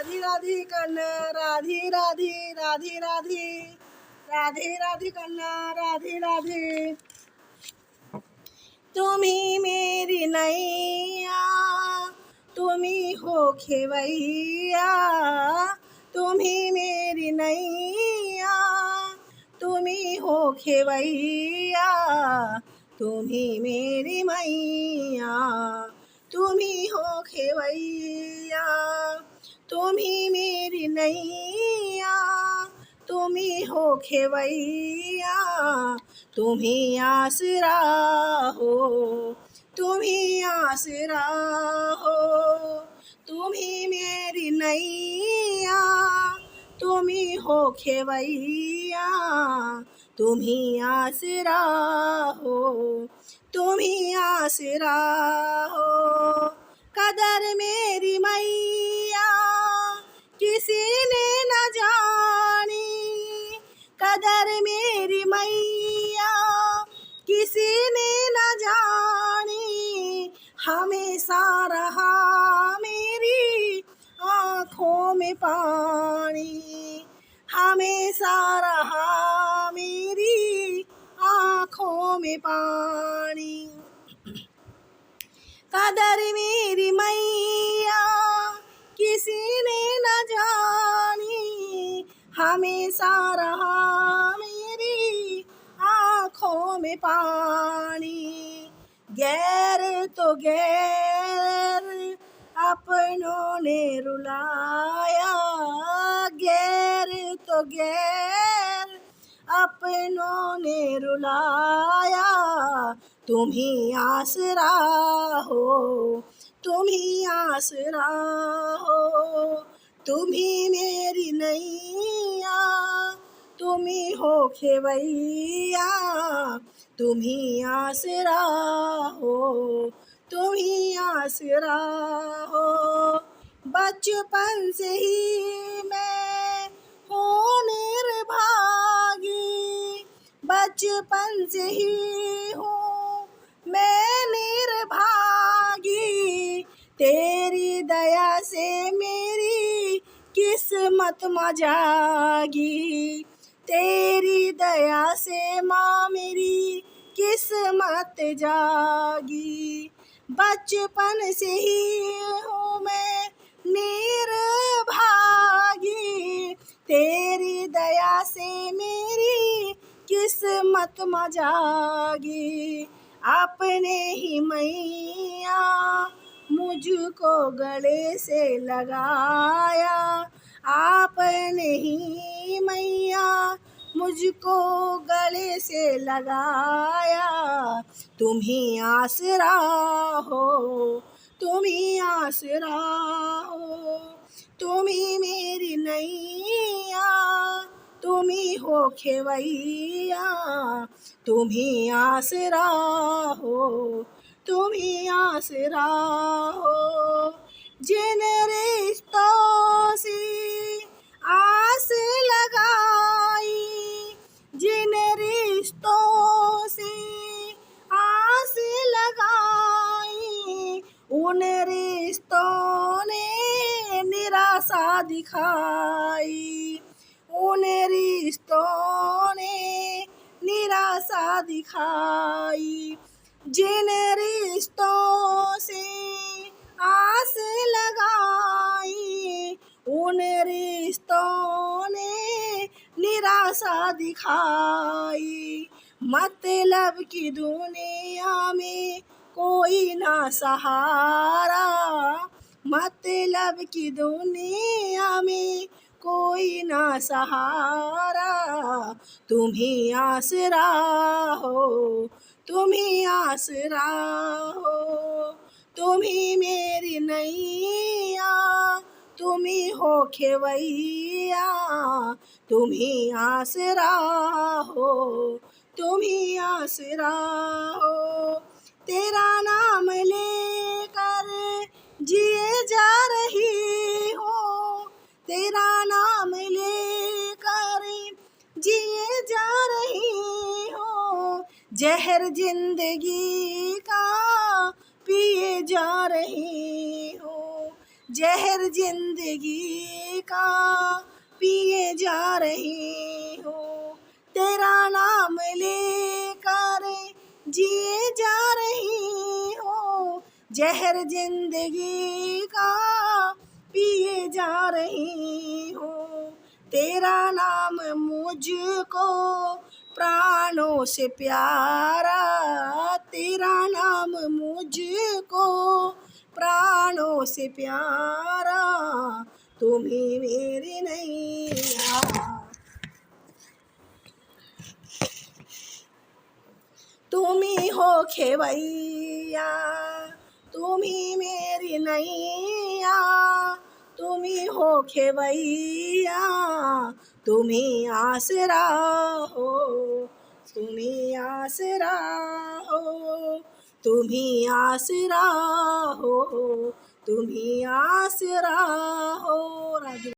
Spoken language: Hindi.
राधी राधी कन्ना राधी राधी राधी राधी राधी राधी कन्ना राधी राधी। तुम्ही मेरी नैया तुम्ही हो खेवैया, तुम्ही मेरी नैया तुम्ही हो खेवैया, तुम्ही मेरी मैया तुम्ही हो खेवैया। तुम्ही मेरी नैया तुम्ही हो खेवैया, तुम्ही आसरा हो तुम्ही आसरा हो। तुम्ही मेरी नैया तुम्ही हो खेवैया, तुम्ही आसरा हो तुम्ही आसरा हो। कदर मेरी मैया किसी ने न जानी, कदर मेरी मैया किसी ने न जानी, हमेशा रहा मेरी आँखों में पानी, हमेशा रहा मेरी आँखों में पानी। कदर मेरी मैया किसी ने न जानी, हमेशा रहा मेरी आँखों में पानी। गैर तो गैर अपनों ने रुलाया, गैर तो गैर अपनों ने रुलाया, तुम्ही आसरा हो तुम्ही आसरा हो। तुम्ही मेरी नैया तुम्ही हो खेवैया, तुम्ही आसरा हो तुम्ही आसरा हो। बचपन से ही मैं हूँ निर्भागी, बचपन से ही हूँ मैं निर्भागी, तेरी दया से मेरी किस्मत माँ जागी, तेरी दया से माँ मेरी किस्मत जागी। बचपन से ही हूँ मैं निर्भागी, तेरी दया से मेरी किस्मत माँ जागी। अपने ही मैया मुझको गले से लगाया, आपने ही मैया मुझको गले से लगाया, तुम्ही आसरा हो तुम्ही आसरा हो। तुम्ही मेरी नैया तुम्ही हो खेवैया, तुम्ही आसरा हो तुम्ही आसरा हो। जिन रिश्तों से आस लगाई, जिन रिश्तों से आस लगाई, उन रिश्तों ने निराशा दिखाई, उन रिश्तों ने निराशा दिखाई। जिन रिश्तों से आस लगाई, उन रिश्तों ने निराशा दिखाई। मतलब की दुनिया में कोई ना सहारा, मतलब की दुनिया में कोई ना सहारा, तुम्ही आसरा हो तुम्ही आसरा हो। तुम्ही मेरी नैया तुम्ही हो खेवैया, तुम्ही आसरा हो तुम्ही आसरा हो। तेरा नाम लेकर जिए जा रही हो, तेरा नाम लेकर जिए जा रही हो, जहर जिंदगी का पिए जा रही हो, जहर जिंदगी का पिए जा रही हूँ, तेरा नाम लेकर जिए जा रही हूँ, जहर जिंदगी का पिए जा रही हूँ, तेरा नाम मुझको प्राणों से प्यारा, तेरा नाम मुझको प्राणों से प्यारा, तुम ही मेरी नैया, तुम ही हो खेवैया, तुम ही मेरी नैया, तुम ही हो खेवैया, तुम ही आसरा हो, तुम ही आसरा हो, तुम ही आसरा हो, तुम ही आसरा हो। राधे